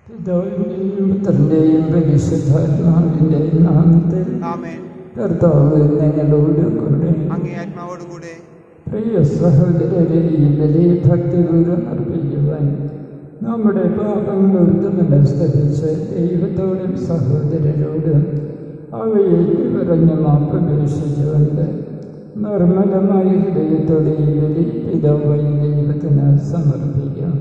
പിതാവിന്റെയും പുത്രന്റെയും പരിശുദ്ധാത്മാവിന്റെയും നാമത്തിൽ കർത്താവ് ഞങ്ങളോട് കൂടെ അങ്ങേ ആത്മാവോടുകൂടെ. പ്രിയ സഹോദരരെ, ഈ ബലി ഭക്തിപൂർവ്വം അർപ്പിക്കുവാൻ നമ്മുടെ പാപങ്ങൾ മനസ്തരിച്ച് ദൈവത്തോടും സഹോദരരോടും അവയെ പറഞ്ഞ് മാപ്പപേക്ഷിച്ചുകൊണ്ട് നിർമ്മലമായ ഹൃദയത്തോടെ ഈ ബലി പിതാവായ ദൈവത്തിന് സമർപ്പിക്കാം.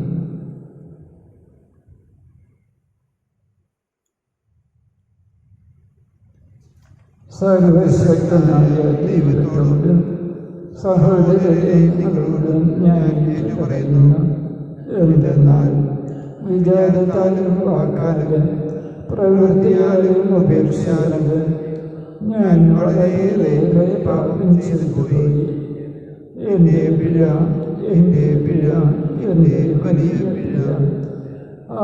സർവശക്തനായ ദൈവത്തോടും സഹോദരങ്ങളോടും ഞാൻ പറയുന്നു, എന്തെന്നാൽ വിചാരത്താലും വാക്കാലും പ്രവൃത്തിയാലും ഉപേക്ഷിച്ചാലും ഞാൻ വളരെയേറെ പാപം ചെയ്തുപോയി. എൻ്റെ പിഴ, എൻ്റെ വലിയ പിഴ.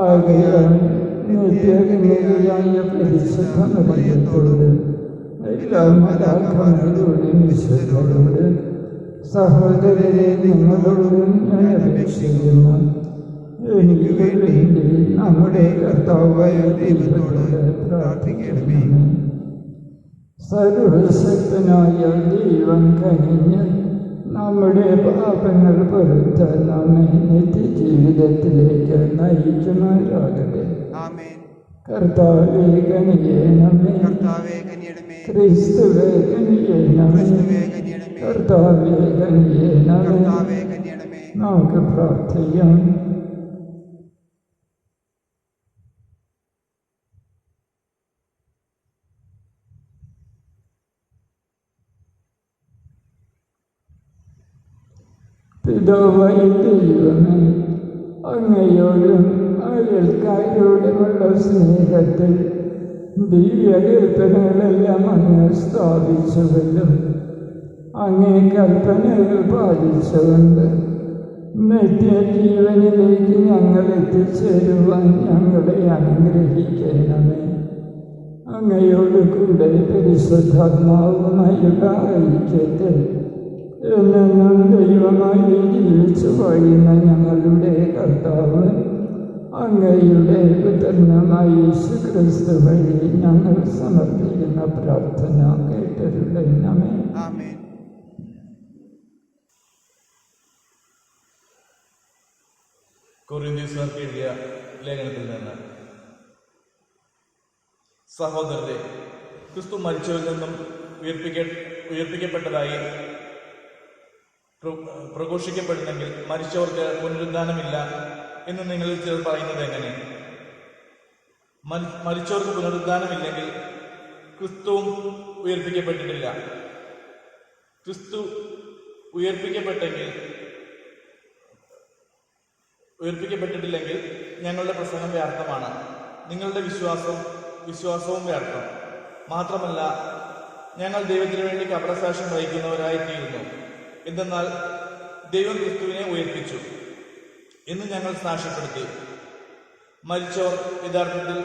ആകയാൽ നിത്യകന്യകയായ പരിശുദ്ധ മറിയത്തോട് എല്ലാ മാലാഖമാരോടും വിശുദ്ധരോട് സഹോദരരെ നിങ്ങളോടും ഞാൻ അപേക്ഷിക്കുന്നു, എനിക്ക് വേണ്ടി നമ്മുടെ കർത്താവായ ദൈവത്തോട് പ്രാർത്ഥിക്കണമേ. സർവശക്തനായ ദൈവം കനിഞ്ഞ് നമ്മുടെ പാപങ്ങൾ പൊറുത്ത് നമ്മെ നിത്യജീവിതത്തിലേക്ക് നയിക്കുമാറാകട്ടെ. കർത്താവേ കനിയണമേ, ക്രിസ്തുവേ കനിയണമേ, കർത്താവേ കനിയണമേ. നമുക്ക് പ്രാർത്ഥിക്കാം. പിതാവായ ദൈവമേ, അങ്ങയോടും അയൽക്കാരോടുമുള്ള സ്നേഹത്തിൽ ദിവ്യകൽപ്പനകളെല്ലാം അങ്ങ് സ്ഥാപിച്ചുവല്ലോ. അങ്ങേ കൽപ്പനകൾ പാലിച്ചുകൊണ്ട് നിത്യജീവനിലേക്ക് ഞങ്ങൾ എത്തിച്ചേരുവാൻ ഞങ്ങളെ അനുഗ്രഹിക്കണമേ. അങ്ങയോട് കൂടെ പരിശുദ്ധാത്മാവുമായുള്ള ഐക്യത്തിൽ എന്നും ദൈവമായി ജീവിച്ചു കഴിയുന്ന ഞങ്ങളുടെ കർത്താവ് അങ്ങയുടെ പുത്രനായ യേശുക്രിസ്തു വഴി ഞങ്ങൾ സമർപ്പിക്കുന്ന പ്രാർത്ഥന കേട്ടരുളണമേ. കൊരിന്ത്യർക്ക് എഴുതിയ ലേഖനത്തിൽ നിന്ന്: സഹോദരരെ, ക്രിസ്തു മരിച്ചവരിൽ നിന്നും ഉയർപ്പിക്കപ്പെട്ടതായി പ്രഘോഷിക്കപ്പെടുന്നെങ്കിൽ മരിച്ചവർക്ക് പുനരുദ്ധാനമില്ല എന്ന് നിങ്ങളിൽ ചിലർ പറയുന്നത് എങ്ങനെ? മരിച്ചവർക്ക് പുനരുദ്ധാനമില്ലെങ്കിൽ ക്രിസ്തുവും ഉയർപ്പിക്കപ്പെട്ടിട്ടില്ല. ക്രിസ്തു ഉയർപ്പിക്കപ്പെട്ടിട്ടില്ലെങ്കിൽ ഞങ്ങളുടെ പ്രസംഗം വ്യർത്ഥമാണ്, നിങ്ങളുടെ വിശ്വാസവും വ്യർത്ഥം. മാത്രമല്ല, ഞങ്ങൾ ദൈവത്തിന് വേണ്ടി കപടസാക്ഷ്യം വഹിക്കുന്നവരായിത്തീരുന്നു. എന്തെന്നാൽ ദൈവം ക്രിസ്തുവിനെ ഉയർപ്പിച്ചു എന്ന് ഞങ്ങൾ സാക്ഷ്യപ്പെടുത്തി. മരിച്ചവർ യഥാർത്ഥത്തിൽ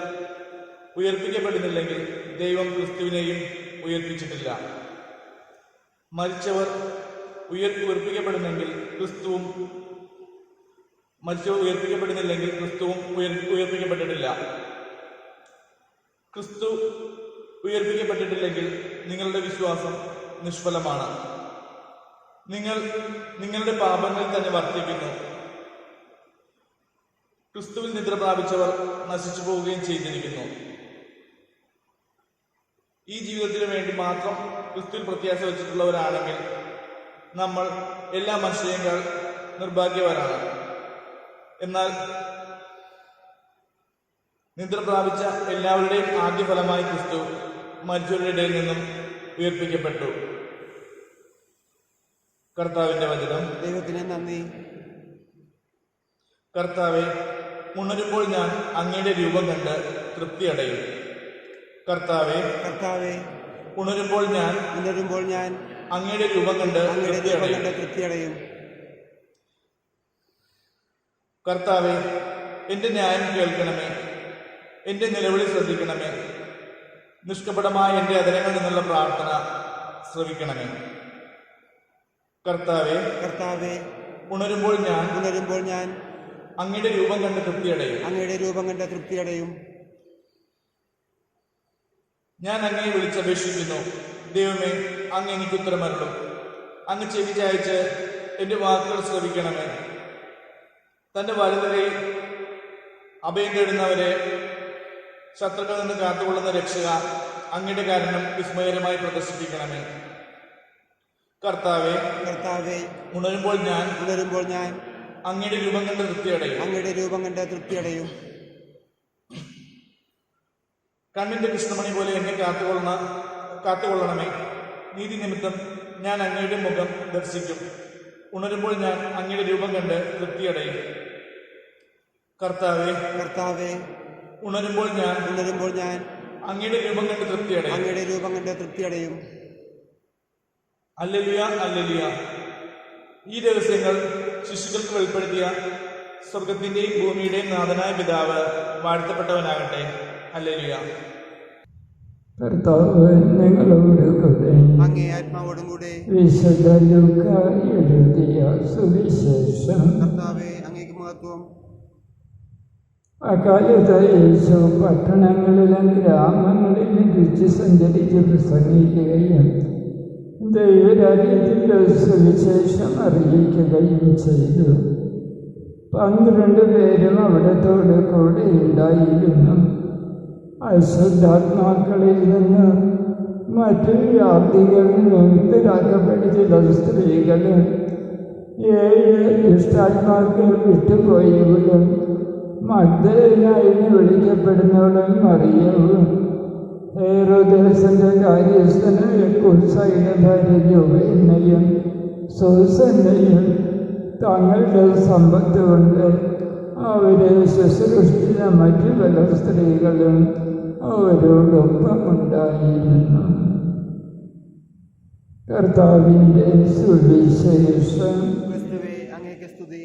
ഉയർപ്പിക്കപ്പെടുന്നില്ലെങ്കിൽ ദൈവം ക്രിസ്തുവിനെയും ഉയർപ്പിച്ചിട്ടില്ല. മരിച്ചവർ ഉയർപ്പിക്കപ്പെടുന്നില്ലെങ്കിൽ ക്രിസ്തുവും ഉയർപ്പിക്കപ്പെട്ടിട്ടില്ല. ക്രിസ്തു ഉയർപ്പിക്കപ്പെട്ടിട്ടില്ലെങ്കിൽ നിങ്ങളുടെ വിശ്വാസം നിഷ്ഫലമാണ്. നിങ്ങൾ നിങ്ങളുടെ പാപങ്ങളിൽ തന്നെ വർത്തിക്കുന്നു. ക്രിസ്തുവിൽ നിദ്ര പ്രാപിച്ചവർ നശിച്ചു പോവുകയും ചെയ്തിരിക്കുന്നു. ഈ ജീവിതത്തിന് വേണ്ടി മാത്രം ക്രിസ്തുവിൽ പ്രത്യാശ വച്ചിട്ടുള്ളവരാണെങ്കിൽ നമ്മൾ എല്ലാ മനുഷ്യരെക്കാൾ നിർഭാഗ്യവരാണ്. എന്നാൽ നിദ്ര പ്രാപിച്ച എല്ലാവരുടെയും ആദ്യ ഫലമായി ക്രിസ്തു മരിച്ചവരുടെ ഇടയിൽ നിന്നും ഉയർപ്പിക്കപ്പെട്ടു. കർത്താവിന്റെ വചനം. ദൈവത്തിന് നന്ദി. കർത്താവെ, ഉണരുമ്പോൾ ഞാൻ അങ്ങയുടെ രൂപം കണ്ട് തൃപ്തി അടയും. കർത്താവെ, ഉണരുമ്പോൾ ഞാൻ അങ്ങയുടെ രൂപം കണ്ട് തൃപ്തി അടയും. കർത്താവെ, എന്റെ ന്യായം കേൾക്കണമേ, എന്റെ നിലവിളി ശ്രദ്ധിക്കണമേ. നിഷ്കപടമായ എന്റെ അധരങ്ങളിൽ നിന്നുള്ള പ്രാർത്ഥന ശ്രവിക്കണമേ. കർത്താവെ, ഉണരുമ്പോൾ ഞാൻ അങ്ങയുടെ രൂപം കണ്ട് തൃപ്തിയടയും. അങ്ങയുടെ രൂപം കണ്ട് തൃപ്തിയടയും. ഞാൻ അങ്ങയെ വിളിച്ചപേക്ഷിക്കുന്നു. ദൈവമേ, അങ്ങ് എനിക്ക് ഉത്തരമരുളും. അങ്ങ് ചെവി ചായച്ച് എന്റെ വാക്കുകൾ ശ്രവിക്കണമേ. തന്റെ വലതുകൈ അഭയം തേടുന്നവരെ ശത്രുക്കളിൽ നിന്ന് കാത്തുകൊള്ളുന്ന രക്ഷക, അങ്ങയുടെ കാരണം വിസ്മയകരമായി പ്രദർശിപ്പിക്കണമേ. കർത്താവേ, ഉണരുമ്പോൾ ഞാൻ അങ്ങയുടെ രൂപം കണ്ട് തൃപ്തിയടയും. കണ്ണിന്റെ കൃഷ്ണമണി പോലെ എന്നെ കാത്തുകൊള്ളണമേ. നീതി നിമിത്തം ഞാൻ അങ്ങയുടെ മുഖം ദർശിക്കും. ഉണരുമ്പോൾ ഞാൻ അങ്ങയുടെ രൂപം കണ്ട് തൃപ്തിയടയും. കർത്താവേ, ഉണരുമ്പോൾ ഞാൻ അങ്ങയുടെ രൂപം കണ്ട് തൃപ്തിയടയും. Hallelujah, hallelujah. ഈ രഹസ്യങ്ങൾ ശിശുക്കൾക്ക് വെളിപ്പെടുത്തിയ സ്വർഗത്തിന്റെയും ഭൂമിയുടെയും നാഥനായ പിതാവ് വാഴ്ത്തപ്പെട്ടവനാകട്ടെ. ഹല്ലേലൂയ. കർത്താവ് നിങ്ങളോട് കൂടെ. അങ്ങേ ആത്മാവോടും കൂടെ. വിശുദ്ധ ലൂക്ക എഴുതിയ സുവിശേഷം. കർത്താവേ, അങ്ങേക്ക് മഹത്വം. അക്കാലത്ത് യേശു പട്ടണങ്ങളിലും ഗ്രാമങ്ങളിലും രുചി സഞ്ചരിച്ച് പ്രസംഗിക്കുകയും ദൈവരാജ്യത്തിൻ്റെ സുവിശേഷം അറിയിക്കുകയും ചെയ്തു. 12 പേരും അവിടത്തോട് കൂടെ ഉണ്ടായിരുന്നു. അശുദ്ധാത്മാക്കളിൽ നിന്ന് മറ്റു വ്യാധികളിൽ വിമുക്തരാക്കപ്പെട്ട ചില സ്ത്രീകൾ 7 ദുഷ്ടാത്മാക്കൾ വിട്ടുപോയവരും മഗ്ദലേനായി വിളിക്കപ്പെടുന്നവളും മറിയവും ഹേരോദേസിന്റെ കാര്യസ്ഥനായ കുസയുടെ ഭാര്യ ജോവേനയും സൂസന്നയും തങ്ങളുടെ സമ്പത്ത് കൊണ്ട് അവരെ ശുശ്രൂഷിച്ച മറ്റു പല സ്ത്രീകളും അവരോടൊപ്പമുണ്ടായിരുന്നു. കർത്താവിൻ്റെ സുവിശേഷം. ക്രിസ്തുവേ, അങ്ങേക്ക് സ്തുതി.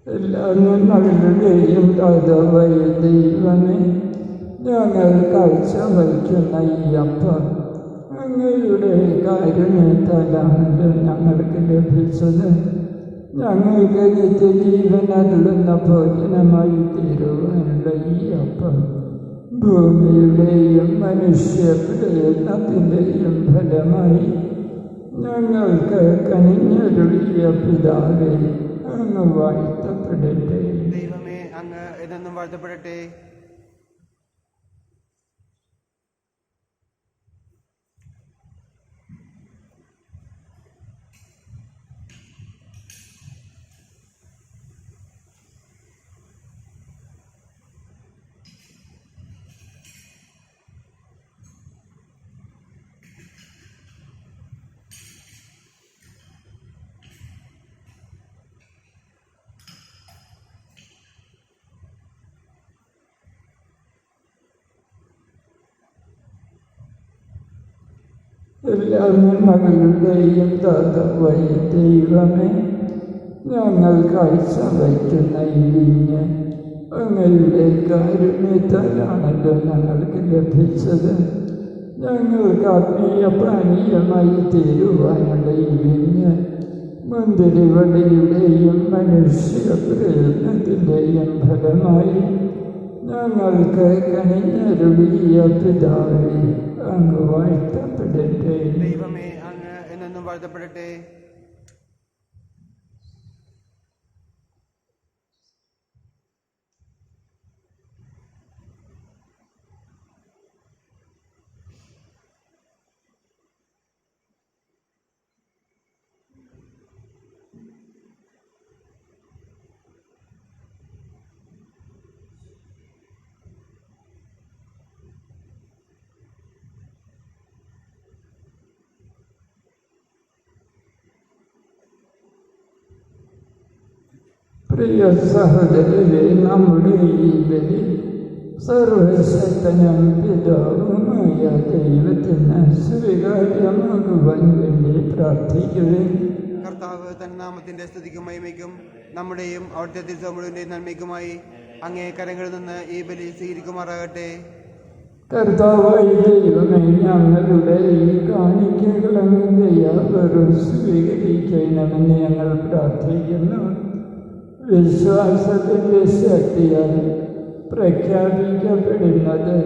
എല്ലാ നന്മകളുടെയും ദാതാവായ ദൈവമേ, ഞങ്ങൾ കാഴ്ചവയ്ക്കുന്ന ഈ അപ്പം അങ്ങയുടെ കാരുണ്യത്താലാണല്ലോ ഞങ്ങൾക്ക് ലഭിച്ചത്. ഞങ്ങൾക്ക് നിത്യജീവൻ അരുളുന്ന ഭോജനമായി തീരുവാനുള്ള ഈ അപ്പം ഭൂമിയുടെയും മനുഷ്യ പ്രയത്നത്തിൻ്റെയും ഫലമായി ഞങ്ങൾക്ക് കനിഞ്ഞരുളിയ പിതാവേ, അങ്ങ് വാഴ്ത്തപ്പെടട്ടെ. ദൈവമേ, അങ്ങ് എന്നും വാഴ്ത്തപ്പെടട്ടെ. എല്ലാ നന്മകളുടെയും ദാതാവായ ദൈവമേ, ഞങ്ങൾ കാഴ്ചവയ്ക്കുന്ന ഈ വീഞ്ഞ് അങ്ങയുടെ കാരുണ്യത്താലാണല്ലോ ഞങ്ങൾക്ക് ലഭിച്ചത്. ഞങ്ങൾക്ക് ആത്മീയ പാനീയമായി തീരുവാനുള്ള ഈ വീഞ്ഞ് മുന്തിരിവള്ളിയുടെയും മനുഷ്യ പ്രയത്നത്തിൻ്റെയും ഫലമായി ഞങ്ങൾക്ക് കനിഞ്ഞരുളിയ പിതാവേ, അങ്ങ് വാഴ്ത്തപ്പെടട്ടെ. ദൈവമേ, അങ്ങ് എന്നും വാഴ്ത്തപ്പെടട്ടെ. പ്രിയ സഹോദരരെ, നമ്മുടെ ഈ ബലി സർവശക്തനും പിതാവുമായ ദൈവത്തിന് സ്വീകാര്യമാകുവാൻ വേണ്ടി പ്രാർത്ഥിക്കുവിൻ. കർത്താവ് തന്റെ നാമത്തിന്റെ സ്തുതിക്കും മഹിമയ്ക്കും നമ്മുടെയും അവിടുത്തെ തിരുസഭ മുഴുവന്റെയും നന്മയ്ക്കുമായി അങ്ങേ കരങ്ങളിൽ നിന്ന് ഈ ബലി സ്വീകരിക്കുമാറാകട്ടെ. കർത്താവായ ദൈവമേ, ഞങ്ങളുടെ ഈ കാണിക്കകളങ്ങ് ദയാവരും സ്വീകരിക്കണമെന്ന് ഞങ്ങൾ പ്രാർത്ഥിക്കുന്നു. വിശ്വാസത്തിൻ്റെ ശക്തിയാൽ പ്രഖ്യാപിക്കപ്പെടുന്നത്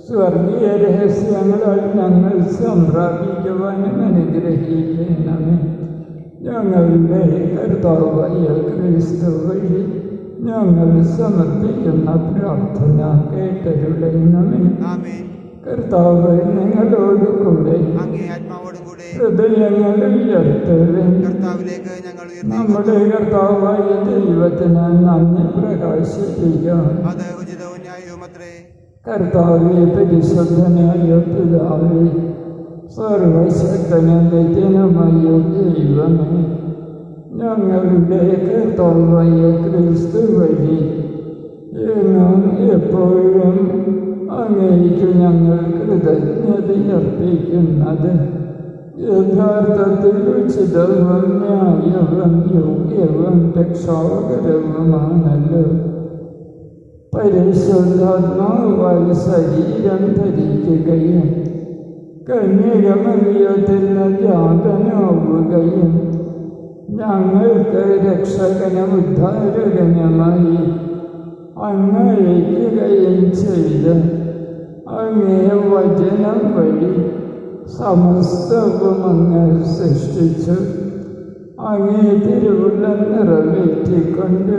സ്വർഗീയ രഹസ്യങ്ങളാൽ ഞങ്ങൾ സംപ്രാപിക്കുവാനും അനുഗ്രഹിക്കണമേ. ഞങ്ങളുടെ കർത്താവായ ക്രിസ്തു വഴി ഞങ്ങൾ സമർപ്പിക്കുന്ന പ്രാർത്ഥന കേട്ടരുളണമേ. കർത്താവ് നിങ്ങളോട് കൂടെ ഹൃദയങ്ങൾ ഉയർത്തുവിൻ. നമ്മുടെ കർത്താവായ ദൈവത്തിന് നന്ദി പ്രകാശിപ്പിക്കാം. കർത്താവേ, പരിശുദ്ധനായ പിതാവേ, സർവശക്തനും നിത്യനുമായ ദൈവമേ, ഞങ്ങളുടെ കർത്താവായ ക്രിസ്തു വഴി എന്നും എപ്പോഴും അങ്ങേക്ക് ഞങ്ങൾ കൃതജ്ഞതയർപ്പിക്കുന്നത് യഥാർത്ഥത്തിൽ ഉചിതവും ന്യായവും യോഗ്യവും രക്ഷാകരവുമാണല്ലോ. പരിശുദ്ധാത്മാവാൽ ശരീരം ധരിക്കുകയും കന്യകമറിയത്തിൽ ജാതനാവുകയും ഞങ്ങൾക്ക് രക്ഷകനും ഉദ്ധാരകനുമായി അങ്ങയക്കുകയും ചെയ്ത് അങ്ങേ വചനം വഴി സമസ്തവും അങ്ങ് സൃഷ്ടിച്ചു. അങ്ങേ തിരുവുള്ളം നിറവേറ്റിക്കൊണ്ട്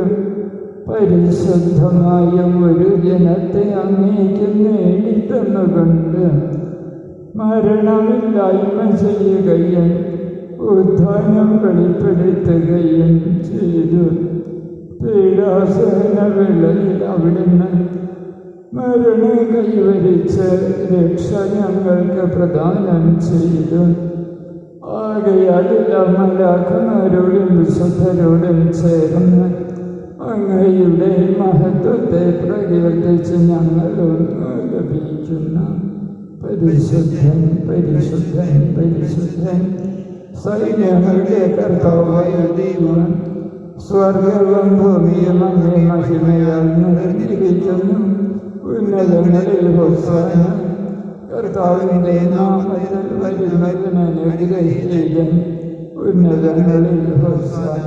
പരിശുദ്ധമായ ഒരു ജനത്തെ അങ്ങേക്ക് നേടിത്തന്നുകൊണ്ട് മരണമില്ലായ്മ ചെയ്യുകയും ഉദ്ധാനം വെളിപ്പെടുത്തുകയും ചെയ്തു. പീഡാസഹന വേളയിൽ അവിടുന്ന് മരണം കൈവരിച്ച് രക്ഷ ഞങ്ങൾക്ക് പ്രദാനം ചെയ്തു. ആകയാൽ എല്ലാ മലാഖമാരോടും വിശുദ്ധരോടും ചേർന്ന് അങ്ങയുടെ മഹത്വത്തെ പ്രകീർത്തിച്ച് ഞങ്ങളും ലഭിക്കുന്ന പരിശുദ്ധൻ പരിശുദ്ധൻ പരിശുദ്ധൻ സൈന്യങ്ങളുടെ കർത്താവായ ദൈവം സ്വർഗവും ഭൂമിയും അങ്ങേ മഹിമയാൽ നിറഞ്ഞിരിക്കുന്നു. ഉന്നതങ്ങളിൽ ഹോസാന. കർത്താവിൻ്റെ നാമത്തിൽ വരുന്നതിന് അനുഗ്രഹിക്കുകയും ഉന്നതങ്ങളിൽ ഹോസാന.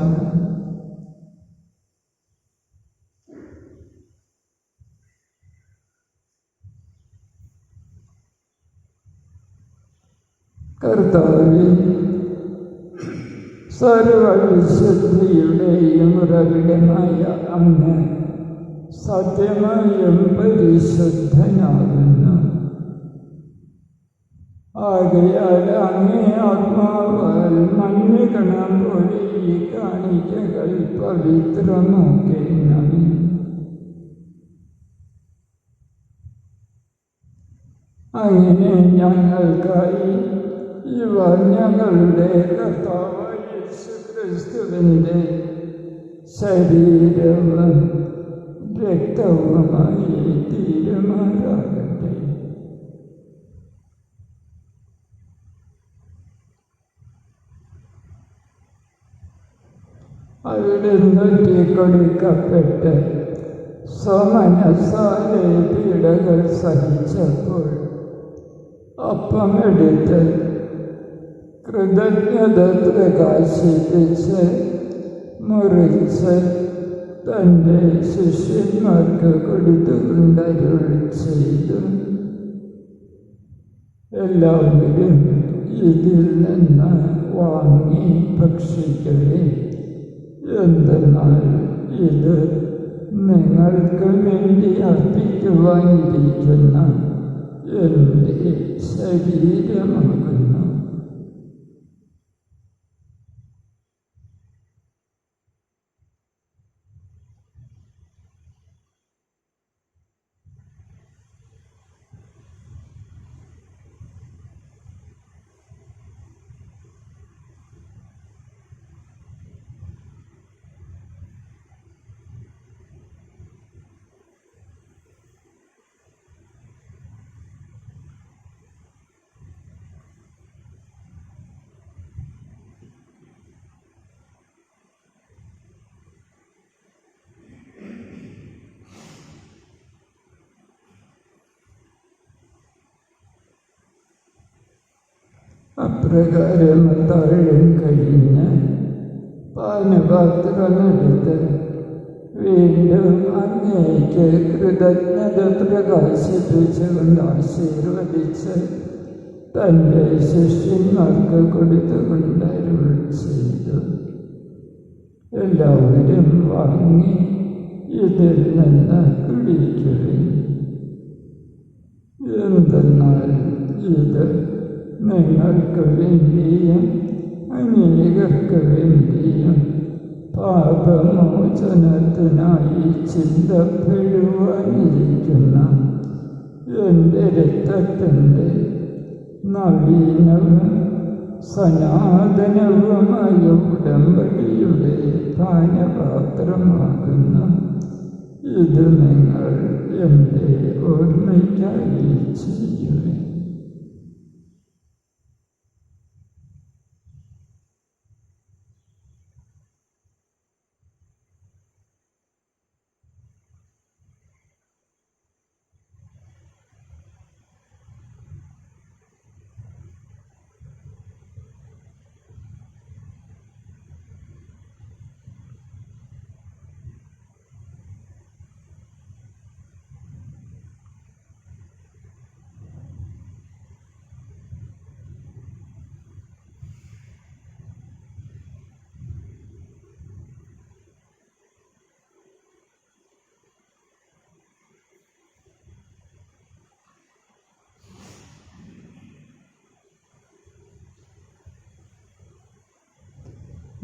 കർത്താവേ, സർവവിശുദ്ധിയുടെയും ഉറവിടമായ അങ്ങ് സത്യമായും പരിശുദ്ധനാകുന്നു. ആകയാൽ അങ്ങേ ആത്മാവാൽ മഞ്ഞകണം പോലെ ഈ കാണിക്കകൾ പവിത്രമാക്കണമേ. അങ്ങനെ ഞങ്ങൾക്കായി ഇവ ഞങ്ങളുടെ കർത്താവായ യേശുക്രിസ്തുവിൻ്റെ ശരീരവും രക്തവുമായി തീരുമാറാകട്ടെ. അവിടുന്ന് കൊടുക്കപ്പെട്ട് സ്വമനസാലെ പീഡകൾ സഹിച്ചപ്പോൾ അപ്പമെടുത്ത് കൃതജ്ഞത പ്രകാശിപ്പിച്ച് മുറിച്ച് തൻ്റെ ശിഷ്യന്മാർക്ക് കൊടുത്തുകൊണ്ടരുൾ ചെയ്തു. എല്ലാവരും ഇതിൽ നിന്ന് വാങ്ങി ഭക്ഷിക്കവേ, എന്തെന്നാൽ ഇത് നിങ്ങൾക്ക് വേണ്ടി അർപ്പിക്കുവാനിരിക്കുന്ന എൻ്റെ ശരീരമാകുന്നു. അപ്രകാരം അത്താഴം കഴിഞ്ഞ് പാനപാത്രമെടുത്ത് വീണ്ടും അങ്ങേക്ക് കൃതജ്ഞത പ്രകാശിപ്പിച്ചുകൊണ്ട് ആശീർവദിച്ച് തൻ്റെ ശിഷ്യന്മാർക്ക് കൊടുത്തുകൊണ്ട് അരുൾ ചെയ്തു. എല്ലാവരും വാങ്ങി ഇതിൽ നിന്ന് കുടിക്കുവിൻ. എന്തെന്നാൽ ഇത് നിങ്ങൾക്ക് വേണ്ടിയും അനേകർക്ക് വേണ്ടിയും പാപമോചനത്തിനായി ചിന്തപ്പെടുവാനിരിക്കുന്ന എൻ്റെ രക്തത്തിൻ്റെ നവീനവും സനാതനവുമായ ഉടമ്പടിയുടെ പാനപാത്രമാകുന്നു. ഇത് നിങ്ങൾ എൻ്റെ ഓർമ്മയ്ക്കായി ചെയ്യുവിൻ.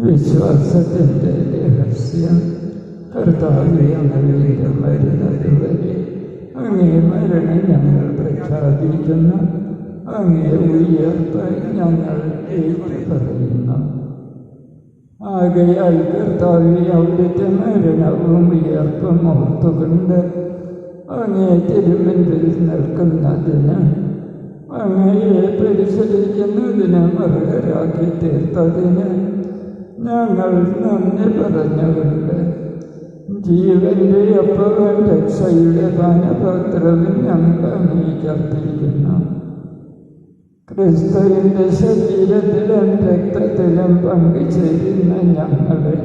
വിശ്വാസത്തിൻ്റെ രഹസ്യം കർത്താവേ, അങ്ങയുടെ വരുന്നത് വരെ അങ്ങേ മരണം ഞങ്ങൾ പ്രഖ്യാപിക്കുന്നു, അങ്ങേ ഉയർപ്പ് ഞങ്ങൾ ഏറ്റുപറയുന്നു. ആകയാൽ കർത്താവേ, അവിടുത്തെ മരണവും ഉയർപ്പും ഓർത്തുകൊണ്ട് അങ്ങേ തിരുമുൻപിൽ നിൽക്കുന്നതിന്, അങ്ങയെ പരിശോധിക്കുന്നതിന് അർഹരാക്കി തീർത്തതിന് ഞങ്ങൾ നന്ദി പറഞ്ഞുകൊണ്ട് ജീവന്റെ അപ്പവും രക്ഷയുടെ പാനപാത്രവും ഞങ്ങൾ അംഗീകരിക്കുന്നു. ക്രിസ്തുവിൻ്റെ ശരീരത്തിലും രക്തത്തിലും പങ്കുചേരുന്ന ഞങ്ങളെ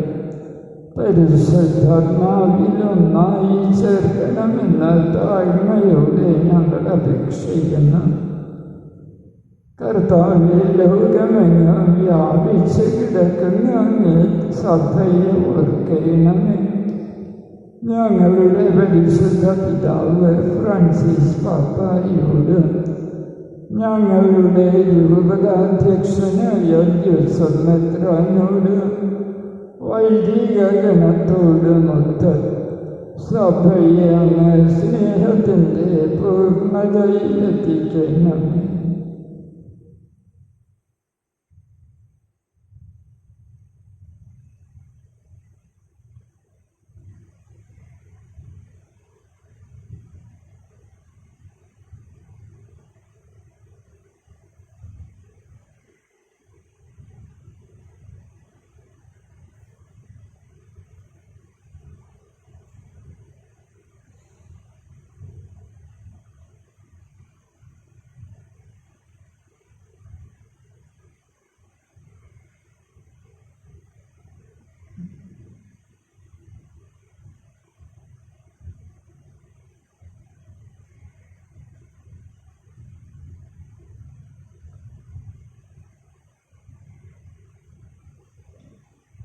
പരിശുദ്ധാത്മാവിലൊന്നായി ചേർക്കണമെന്ന താഴ്മയോടെ ഞങ്ങൾ അപേക്ഷിക്കുന്നു. കർത്താവേ, ലോകമെങ്ങും വ്യാപിച്ച് കിടക്കുന്ന അങ്ങേ സഭയെ ഓർക്കണമേ. ഞങ്ങളുടെ പരിശുദ്ധ പിതാവ് ഫ്രാൻസിസ് പാപ്പായോടും ഞങ്ങളുടെ രൂപതാധ്യക്ഷനായ ജോസഫ് മെത്രാനോടും വൈദിക ഗണത്തോടുമൊത്ത് സഭയെ അങ്ങ് സ്നേഹത്തിൻ്റെ പൂർണ്ണതയിലെത്തിക്കണമേ.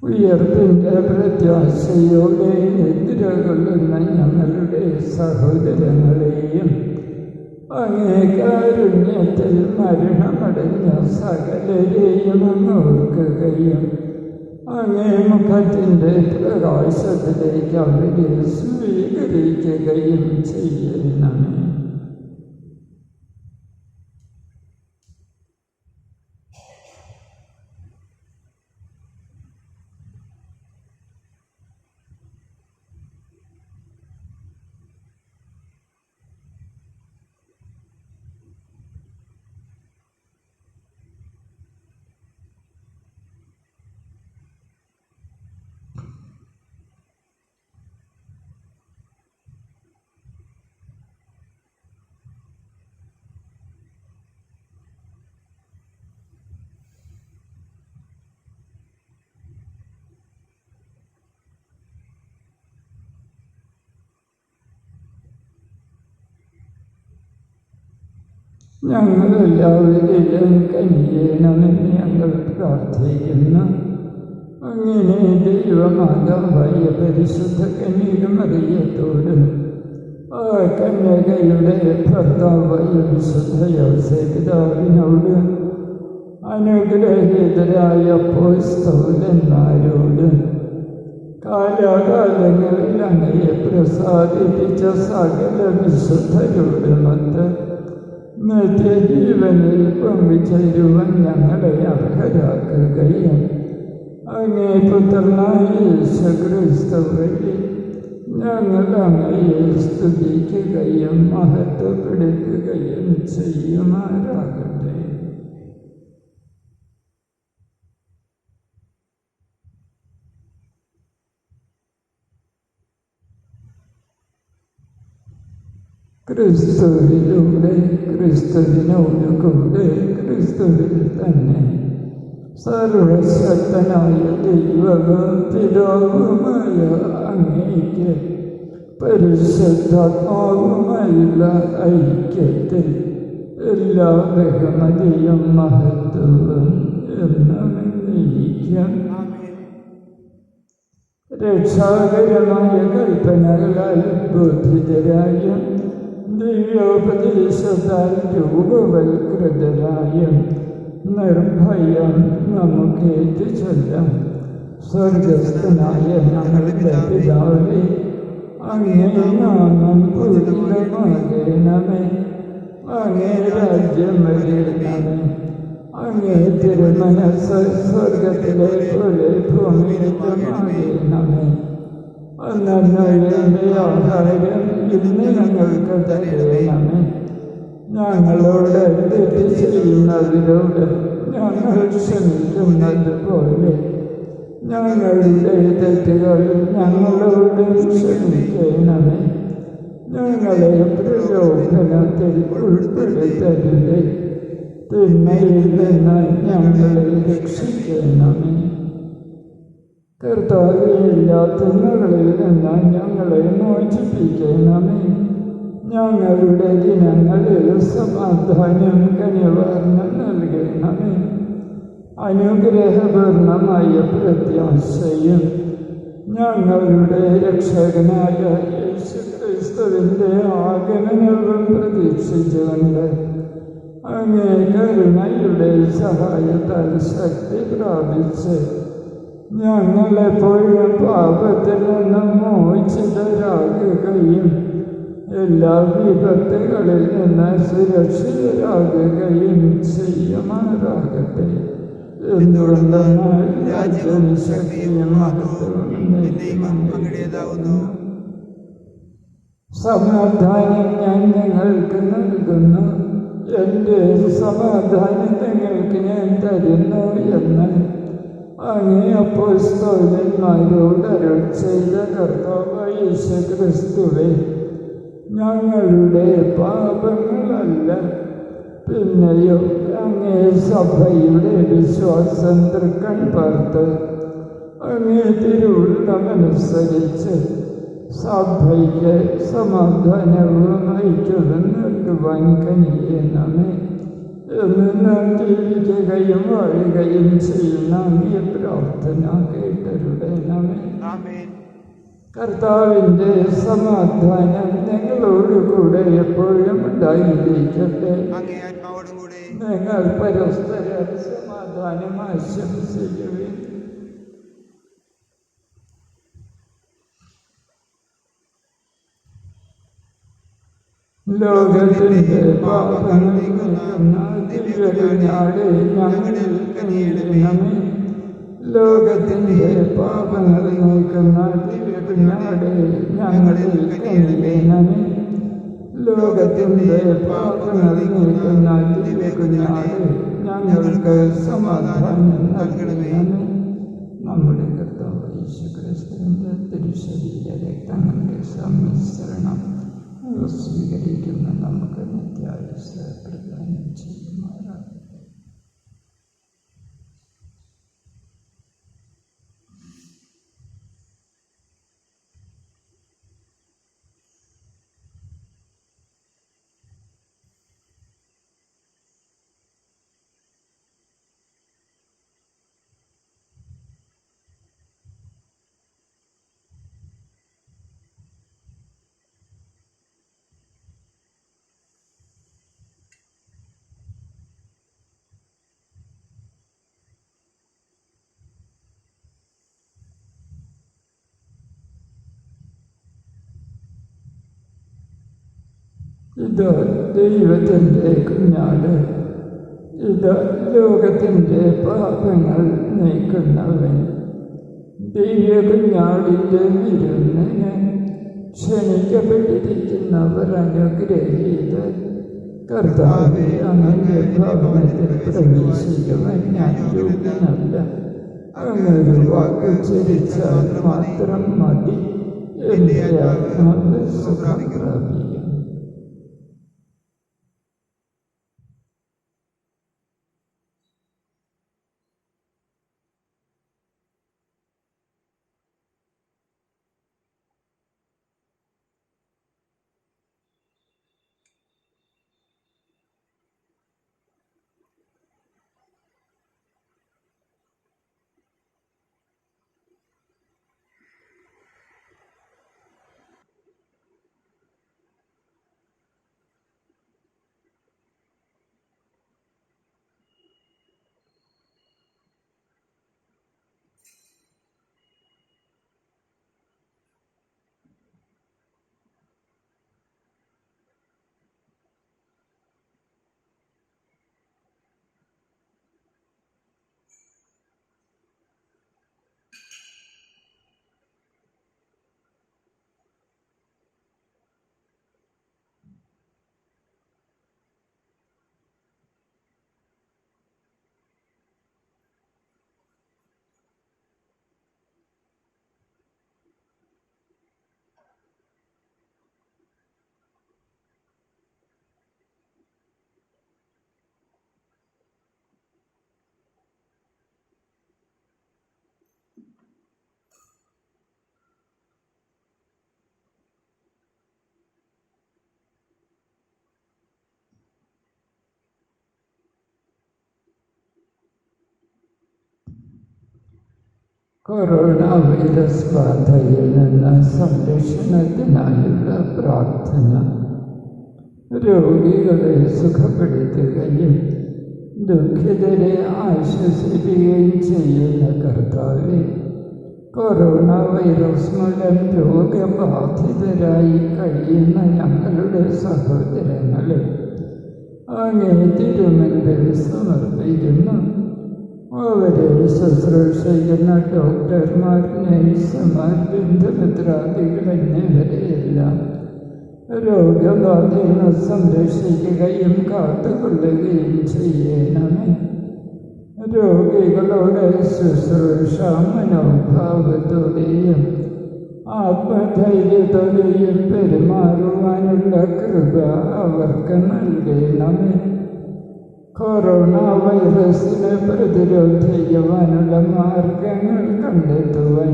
ഉയർപ്പിൻ്റെ പ്രത്യാശയോടെ നിദ്ര കൊള്ളുന്ന ഞങ്ങളുടെ സഹോദരങ്ങളെയും അങ്ങേ കാരുണ്യത്തിൽ മരണമടഞ്ഞ സകലരെയും അങ്ങ് ഓർക്കുകയും അങ്ങേ മുഖത്തിൻ്റെ പ്രകാശത്തിലേക്ക് അവരെ സ്വീകരിക്കുകയും ചെയ്യണമേ. ഞങ്ങളെല്ലാവരിലും കനിയണമെന്ന് ഞങ്ങൾ പ്രാർത്ഥിക്കുന്നു. അങ്ങനെ ദൈവമാതാവായ പരിശുദ്ധ കന്യകമറിയത്തോട് ആ കന്യകയുടെ ഭർത്താവായ വിശുദ്ധ യോസേപിതാവിനോട് അനുഗ്രഹീതരായ അപ്പോസ്തലന്മാരോട് കാലാകാലങ്ങളിൽ അങ്ങയെ പ്രസാദിപ്പിച്ച സകല വിശുദ്ധരോടുമൊത്ത് നിത്യജീവനിൽ പങ്കുചേരുവാൻ ഞങ്ങളെ അർഹരാക്കുകയും അങ്ങേ പുത്രനായ യേശുക്രിസ്തു വഴി ഞങ്ങൾ അങ്ങയെ സ്തുതിക്കുകയും മഹത്വപ്പെടുത്തുകയും ചെയ്യുമാറാകട്ടെ. ക്രിസ്തുവിലൂടെ ക്രിസ്തുവിനോട് കൂടെ ക്രിസ്തുവിൽ തന്നെ സർവശക്തനായ ദൈവവും പിതാവുമായ അങ്ങേക്ക് പരിശുദ്ധാത്മാവുമായുള്ള ഐക്യത്തിൽ എല്ലാ ബഹുമതിയും മഹത്വവും എന്നേക്കും. രക്ഷാകരമായ കൽപ്പനകളാൽ ബോധിതരായും ദിവ്യോപദേശത്താൽ രൂപവൽകൃതരായും നിർഭയം നമുക്ക് ഏറ്റുചൊല്ലാം. സ്വർഗസ്ഥനായ ഞങ്ങളുടെ പിതാവേ, അങ്ങേ നാമം പൂജിതമാകണമേ. അങ്ങേ രാജ്യം വരണമേ. അങ്ങേ തിരുമനസ്സ് സ്വർഗത്തിലെ പോലെ ഭൂമിയിലുമാകണമേ. അന്നു വേണ്ട ആഹാരം ഇന്ന് ഞങ്ങൾക്ക് തരണമേ. ഞങ്ങളോട് തെറ്റ് ചെയ്യുന്നവരോട് ഞങ്ങൾ ക്ഷമിക്കുന്നത് പോലെ ഞങ്ങളുടെ തെറ്റുകൾ ഞങ്ങളോട് ക്ഷമിക്കണമേ. ഞങ്ങളെ പ്രലോഭനത്തിൽ ഉൾപ്പെടുത്തരുതേ. തിന്മയിൽ നിന്ന് ഞങ്ങളെ രക്ഷിക്കണമേ. കർത്താവേ, എല്ലാ തിന്മകളിൽ നിന്ന് ഞങ്ങളെ മോചിപ്പിക്കണമേ. ഞങ്ങളുടെ ദിനങ്ങളിൽ സമാധാനം കനിവാർന്ന് നൽകണമേ. അനുഗ്രഹപൂർണമായ പ്രത്യാശയും ഞങ്ങളുടെ രക്ഷകനായ യേശുക്രിസ്തുവിൻ്റെ ആഗമനവും പ്രതീക്ഷിച്ചുകൊണ്ട് അങ്ങേ കരുണയുടെ സഹായത്താൽ ശക്തി പ്രാപിച്ച് ഞങ്ങളെപ്പോഴും പാപത്തിൽ നിന്ന് മോചിതരാകുകയും എല്ലാ വിപത്തുകളിൽ നിന്ന് സുരക്ഷിതരാകുകയും ചെയ്യുമാറാകട്ടെ. എന്തുകൊണ്ടെന്നാൽ രാജ്യം ശക്തിയും മഹത്വവും അങ്ങയുടേതാകുന്നു. സമാധാനം ഞാൻ നിങ്ങൾക്ക് നൽകുന്നു, എൻ്റെ സമാധാനം നിങ്ങൾക്ക് ഞാൻ തരുന്നു എന്ന് അങ്ങേ അപ്പോസ്തലന്മാരോട് അരുൾ ചെയ്ത കർത്താവായ യേശുക്രിസ്തുവേ, ഞങ്ങളുടെ പാപങ്ങളല്ല പിന്നെയോ അങ്ങേ സഭയുടെ വിശ്വാസം തൃക്കൺ പാർത്ത് അങ്ങേ തിരുവുള്ളമനുസരിച്ച് സഭയ്ക്ക് സമാധാനവും ഐക്യവും നൽകുവാൻ കനിയണമേ എന്ന് നാം ജീവിക്കുകയും വാഴുകയും ചെയ്യുന്ന അങ്ങേ പ്രാർത്ഥന കേട്ടരുടേണമേ. കർത്താവിൻ്റെ സമാധാനം നിങ്ങളോടുകൂടെ എപ്പോഴും ഉണ്ടായിരിക്കട്ടെ. നിങ്ങൾ പരസ്പരം സമാധാനം ആശംസിക്കുവിൻ. ലോകത്തിൻ്റെ പാപങ്ങൾ നീക്കുന്ന ദിവ്യകുഞ്ഞാടേ ഞങ്ങളിൽ കനിയണമേ. ലോകത്തിൻ്റെ പാപങ്ങൾ നീക്കുന്ന ദിവ്യകുഞ്ഞാടേ ഞങ്ങളിൽ കനിയണമേ. ലോകത്തിൻ്റെ പാപങ്ങൾ നീക്കുന്ന ദിവ്യകുഞ്ഞാടേ ഞങ്ങൾക്ക് സമാധാനം നൽകണമേ. നമ്മുടെ കർത്താവ് യേശുക്രിസ്തുവിൻ്റെ തിരുശരീര രക്തങ്ങളുടെ സമ്മിശ്രണം സ്വീകരിക്കുന്ന നമുക്ക് നിത്യായുസ്സ് പ്രദാനം ചെയ്യുമാറാകട്ടെ. ഇത് ദൈവത്തിൻ്റെ കുഞ്ഞാട്, ഇത് ലോകത്തിൻ്റെ പാപങ്ങൾ നീക്കുന്നവൻ. ദിവ്യ കുഞ്ഞാടിൻ്റെ വിരുന്നിന് ക്ഷണിക്കപ്പെട്ടിരിക്കുന്നവർ അനുഗ്രഹീതർ. കർത്താവേ, അങ്ങയുടെ ഭവനത്തിൽ പ്രവേശിക്കുവാൻ ഞാൻ യോഗ്യനല്ല. അങ്ങൊരു വാക്ക് ഉച്ചരിച്ചാൽ മാത്രം മതി, എൻ്റെ ആത്മാവ് സുഖം പ്രാപിക്കും. കൊറോണ വൈറസ് ബാധയിൽ നിന്ന് സംരക്ഷണത്തിനായുള്ള പ്രാർത്ഥന. രോഗികളെ സുഖപ്പെടുത്തുകയും ദുഃഖിതരെ ആശ്വസിപ്പിക്കുകയും ചെയ്യുന്ന കർത്താവേ, കൊറോണ വൈറസ് മൂലം രോഗബാധിതരായി കഴിയുന്ന ഞങ്ങളുടെ സഹോദരങ്ങളെ അങ്ങേ തിരുമുൻപിൽ സമർപ്പിക്കുന്നു. അവരെ ശുശ്രൂഷിക്കുന്ന ഡോക്ടർമാർ, നഴ്സുമാർ, ബന്ധുമിത്രാദികൾ എന്നിവരെയെല്ലാം രോഗബാധയിൽ നിന്ന് സംരക്ഷിക്കുകയും കാത്തുകൊള്ളുകയും ചെയ്യണമേ. രോഗികളോട് ശുശ്രൂഷ മനോഭാവത്തോടെയും ആത്മധൈര്യത്തോടെയും പെരുമാറുവാനുള്ള കൃപ അവർക്ക് നൽകണമേ. കൊറോണ വൈറസിനെ പ്രതിരോധിക്കുവാനുള്ള മാർഗങ്ങൾ കണ്ടെത്തുവാൻ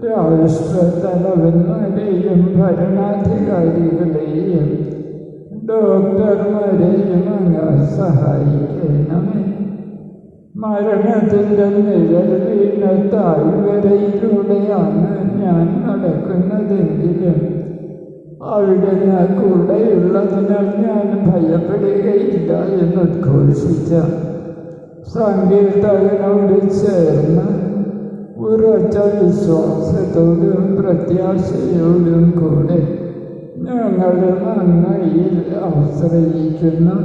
രാഷ്ട്രതലവന്മാരെയും ഭരണാധികാരികളെയും ഡോക്ടർമാരെയും അങ്ങ് സഹായിക്കണമേ. മരണത്തിൻ്റെ നിഴൽ വീണ താഴ്വരയിലൂടെയാണ് ഞാൻ നടക്കുന്നതെങ്കിലും അവിടുന്ന് കൂടെയുള്ളതിനാൽ ഞാൻ ഭയപ്പെടുകയില്ല എന്നുദ്ഘോഷിച്ച സങ്കീർത്തകനോട് ചേർന്ന് ഉറച്ച വിശ്വാസത്തോടും പ്രത്യാശയോടും കൂടെ ഞങ്ങളും അങ്ങയിൽ ആശ്രയിക്കുന്നു.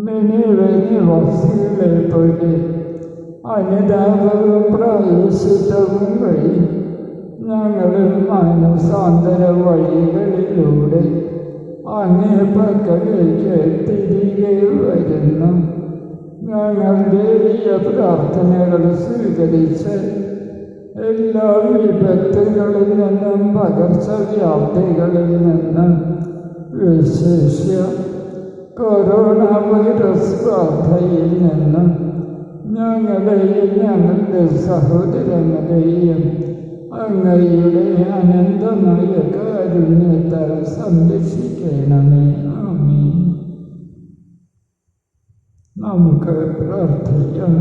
നിനിവെ നിവാസികളെ പോലെ അനുതാപവും പ്രായശ്ചിത്തവും വഴി ഞങ്ങളും മാനസാന്തര വഴികളിലൂടെ അങ്ങേ പക്കലേക്ക് തിരികെ വരുന്നു. ഞങ്ങളുടെ ഈ പ്രാർത്ഥനകൾ സ്വീകരിച്ച് എല്ലാ വിപത്തുകളിൽ നിന്നും പകർച്ചവ്യാധികളിൽ നിന്നും വിശേഷ്യ കൊറോണ വൈറസ് ബാധയിൽ നിന്നും ഞങ്ങളെയും ഞങ്ങളുടെ സഹോദരങ്ങളെയും അങ്ങയുടെ അനന്തമായ കാരുണ്യത്താൽ സംരക്ഷിക്കണമേ. ആമീൻ. നമുക്ക് പ്രാർത്ഥിക്കാം.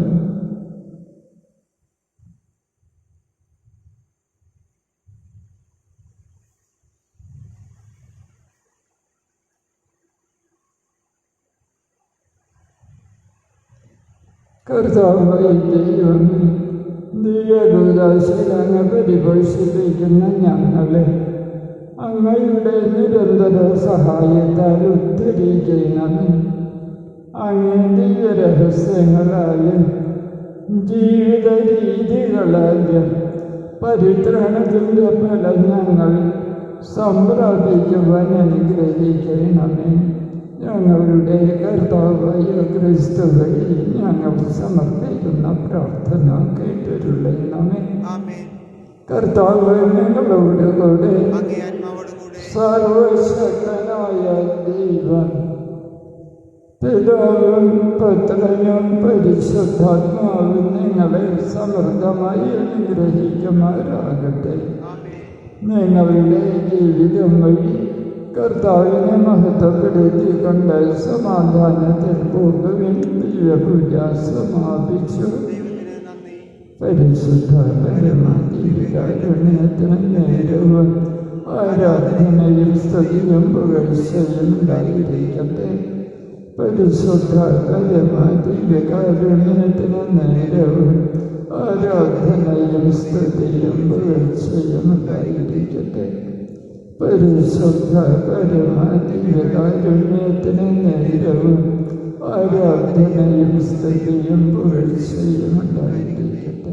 കർത്താവായ ദൈവമേ, ദിവ്യദൂതാശീലങ്ങൾ പരിപോഷിപ്പിക്കുന്ന ഞങ്ങളെ അങ്ങയുടെ നിരന്തര സഹായത്താൽ ഉദ്ധരിക്കണമേ. അങ്ങയുടെ രഹസ്യങ്ങളായ ജീവിത രീതികളാലും പരിത്രാണത്തിൻ്റെ ഫലം ഞങ്ങൾ സംപ്രാപിക്കുവാൻ അനുഗ്രഹിക്കണമേ. ഞങ്ങളുടെ കർത്താവായ ക്രിസ്തു വഴി ഞങ്ങൾ സമർപ്പിക്കുന്ന പ്രാർത്ഥന കേട്ടിട്ടുള്ളണമേ. കർത്താവ് ഞങ്ങളോട് കൂടെ, സർവശക്തനായ ദൈവം പിതാവും പുത്രനും പരിശുദ്ധാത്മാവും നിങ്ങളെ സമൃദ്ധമായി അനുഗ്രഹിക്കുമാറാകട്ടെ. നിങ്ങളുടെ ജീവിതം വഴി കർത്താവിനെ മഹത്വപ്പെടുത്തിക്കൊണ്ട് സമാധാനത്തിൽ പോകുവിൻ. ദിവ്യപൂജ സമാപിച്ചു. പരിശുദ്ധ പരമാധികാരുണ്യത്തിന് നേരവും ആരാധനയും സ്തുതിയും പുകഴ്ചയും ഉണ്ടായിരിക്കട്ടെ. പരിശുദ്ധ പരമാധികാരുണ്യത്തിന് നേരവും ആരാധനയും സ്തുതിയും പുകഴ്ചയും ഉണ്ടായിരിക്കട്ടെ. പരിശുദ്ധ പരമാധികാരുണ്യത്തിന് നേരവും ആരാധനയും സ്തുതിയും പുകഴ്ചയും ഉണ്ടായിരിക്കട്ടെ.